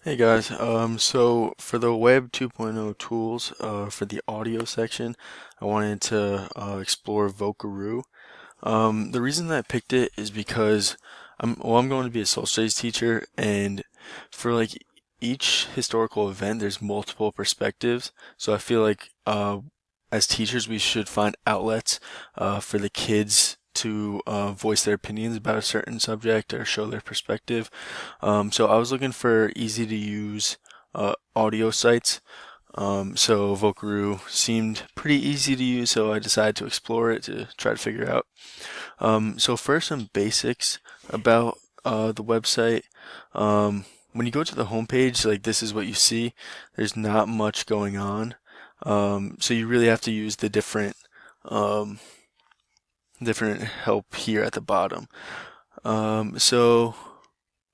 Hey guys, so for the Web 2.0 tools, for the audio section, I wanted to explore Vocaroo. The reason that I picked it is because I'm going to be a social studies teacher, and for like each historical event, there's multiple perspectives. So I feel like as teachers, we should find outlets for the kids to voice their opinions about a certain subject or show their perspective. So I was looking for easy to use audio sites. So Vocaroo seemed pretty easy to use, so I decided to explore it to try to figure out. So first, some basics about the website. When you go to the homepage, like this is what you see. There's not much going on. So you really have to use the um, different help here at the bottom. So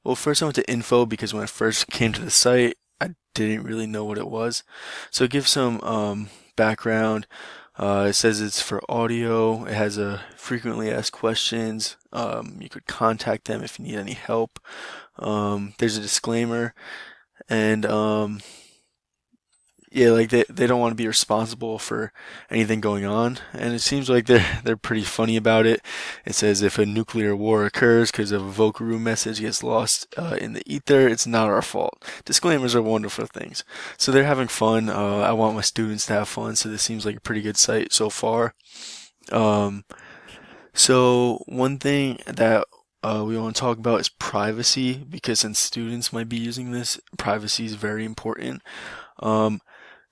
well, first I went to info because when I first came to the site, I didn't really know what it was. So it gives some background. It says it's for audio. It has a frequently asked questions. You could contact them if you need any help. There's a disclaimer, and yeah, like they don't want to be responsible for anything going on, and it seems like they're pretty funny about it. It says if a nuclear war occurs because of a Vocaroo message gets lost in the ether, it's not our fault. Disclaimers are wonderful things, so they're having fun. I want my students to have fun, so this seems like a pretty good site so far. Um, so one thing that we want to talk about is privacy because since students might be using this, privacy is very important. Um,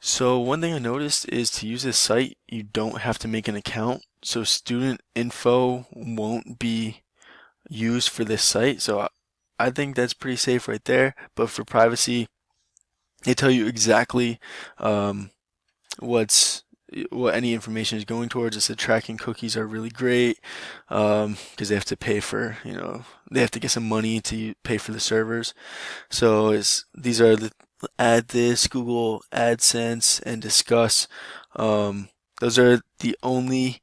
so one thing I noticed is to use this site, you don't have to make an account. So student info won't be used for this site. So I think that's pretty safe right there. But for privacy, they tell you exactly um, what's what any information is going towards. It's the tracking cookies are really great because they have to pay for, they have to get some money to pay for the servers. So these are the add this, Google AdSense, and discuss. Those are the only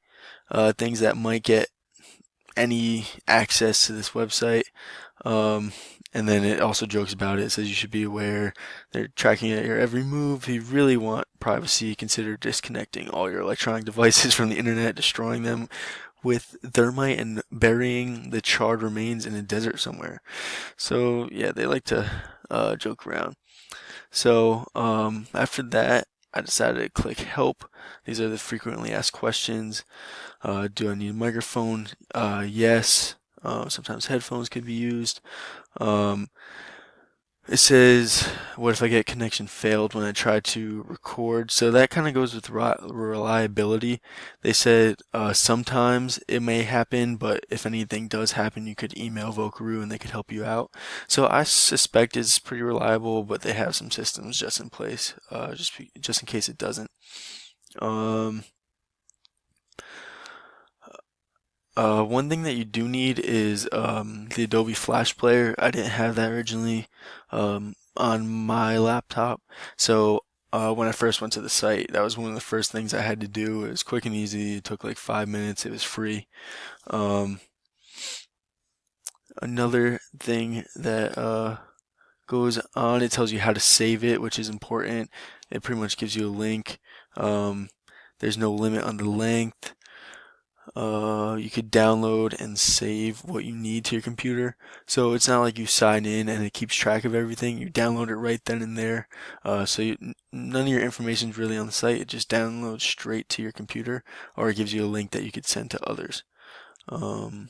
things that might get any access to this website. Um, and then it also jokes about it. It says you should be aware they're tracking your every move. If you really want privacy, consider disconnecting all your electronic devices from the internet, destroying them with thermite, and burying the charred remains in a desert somewhere. So yeah, they like to joke around. So after that, I decided to click help. These are the frequently asked questions. Do I need a microphone? Yes. Sometimes headphones could be used. Um, it says, what if I get connection failed when I try to record? So that kind of goes with reliability. They said sometimes it may happen, but if anything does happen, you could email Vocaroo and they could help you out. So I suspect it's pretty reliable, but they have some systems just in place, just in case it doesn't. Um, One thing that you do need is the Adobe Flash Player. I didn't have that originally on my laptop. So when I first went to the site, that was one of the first things I had to do. It was quick and easy. It took like 5 minutes. It was free. Um, Another thing that goes on, it tells you how to save it, which is important. It pretty much gives you a link. Um, there's no limit on the length. You could download and save what you need to your computer. So it's not like you sign in and it keeps track of everything. You download it right then and there. None of your information is really on the site. It just downloads straight to your computer, or it gives you a link that you could send to others. Um,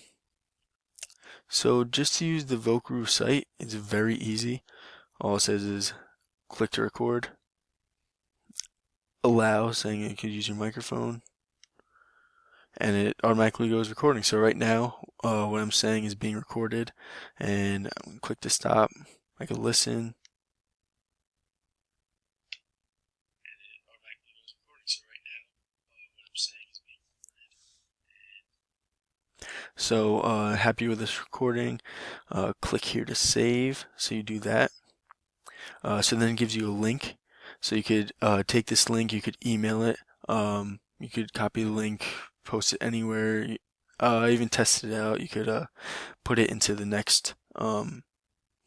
so just to use the Vocaroo site, it's very easy. All it says is click to record, allow, saying you could use your microphone, and it automatically goes recording. So right now, what I'm saying is being recorded, and I'm gonna click to stop. I can listen. So happy with this recording. Click here to save. So you do that. So then it gives you a link. So you could take this link. You could email it. You could copy the link, post it anywhere. Even test it out. You could put it into the next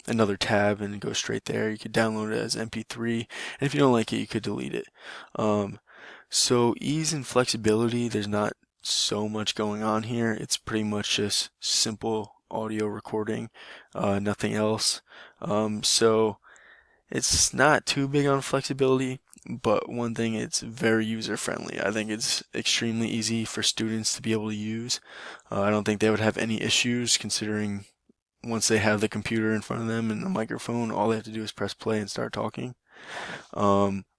another tab and go straight there. You could download it as MP3, and if you don't like it, you could delete it. Um, so ease and flexibility, there's not so much going on here. It's pretty much just simple audio recording, nothing else. So it's not too big on flexibility, but one thing, it's very user friendly. I think it's extremely easy for students to be able to use. I don't think they would have any issues considering once they have the computer in front of them and the microphone, all they have to do is press play and start talking.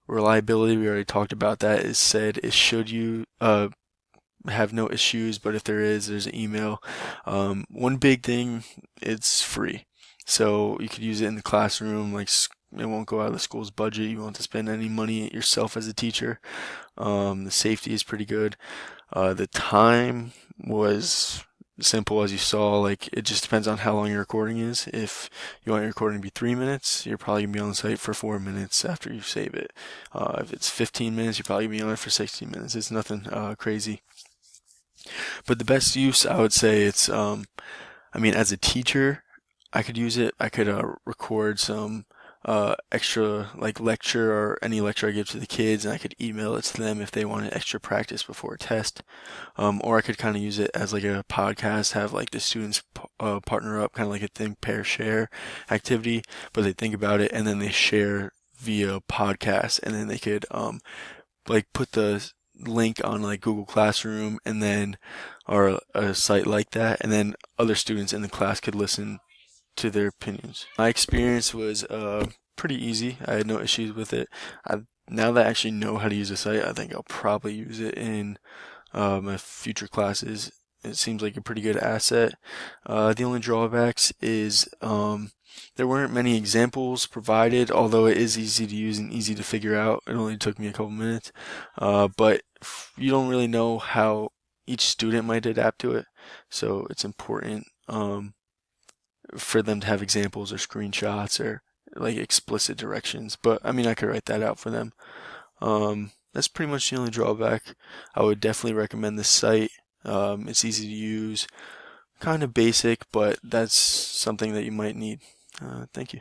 Reliability, we already talked about that. Is said it should you have no issues, but if there is, there's an email. One big thing, it's free, so you could use it in the classroom. Like it won't go out of the school's budget. You won't have to spend any money yourself as a teacher. The safety is pretty good. The time was simple, as you saw. Like it just depends on how long your recording is. If you want your recording to be 3 minutes, you're probably gonna be on the site for 4 minutes after you save it. If it's 15 minutes, you're probably gonna be on it for 16 minutes. It's nothing crazy. But the best use, I would say, it's I mean, as a teacher, I could use it. I could record some extra like lecture or any lecture I give to the kids, and I could email it to them if they wanted extra practice before a test. Or I could kind of use it as like a podcast, have like the students partner up, kind of like a think, pair, share activity, but they think about it and then they share via podcast, and then they could like put the link on like Google Classroom and then or a site like that, and then other students in the class could listen to their opinions. My experience was pretty easy. I had no issues with it. Now that I actually know how to use the site, I think I'll probably use it in my future classes. It seems like a pretty good asset. The only drawbacks is there weren't many examples provided, although it is easy to use and easy to figure out. It only took me a couple minutes, but you don't really know how each student might adapt to it, so it's important for them to have examples or screenshots or like explicit directions. But I mean, I could write that out for them. That's pretty much the only drawback. I would definitely recommend this site. It's easy to use, kind of basic, but that's something that you might need. Thank you.